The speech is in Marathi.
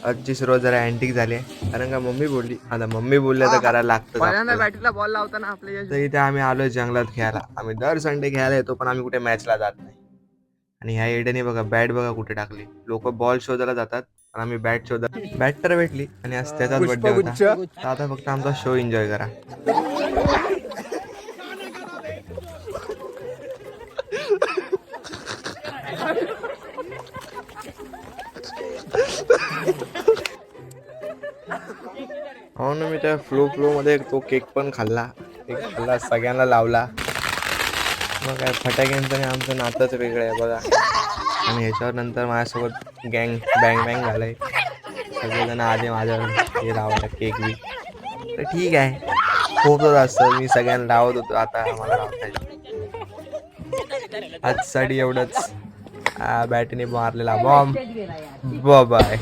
आजची सुरुवात जरा अँटिक झाली आहे कारण का मम्मी बोलली, आता मम्मी बोलले तर करायला लागतं पहिल्यांदा आपल्याला. बॅटरीला बॉल लावताना आपल्या तर इथे आम्ही आलोय जंगलात खेळायला. आम्ही दर संडे खेळायला येतो पण आम्ही कुठे मॅचला जात नाही. आणि ह्या एडेने बघा बॅट बघा कुठे टाकली. लोक बॉल शोधायला जातात आणि आम्ही बॅट शोधत. बॅट तर भेटली आणि आज त्याचाच बर्थडे होता. तर आता फक्त आमचा शो एन्जॉय करा. हो ना, मी त्या फ्लो मध्ये तो केक पण खाल्ला. केक खाल्ला, सगळ्यांना लावला. मग काय फटाक्यांचं आणि आमचं नातंच वेगळं आहे बघा. आणि ह्याच्यावर नंतर माझ्यासोबत गँग बँग बँग झालंय. सगळेजण आले माझ्यावर हे लावायला केक बी. तर ठीक आहे, खूप असतं मी सगळ्यांना लावत होतो, आता मला लावता येईल. आजसाठी एवढंच. बॅटने मारलेला बॉम्ब. बाय.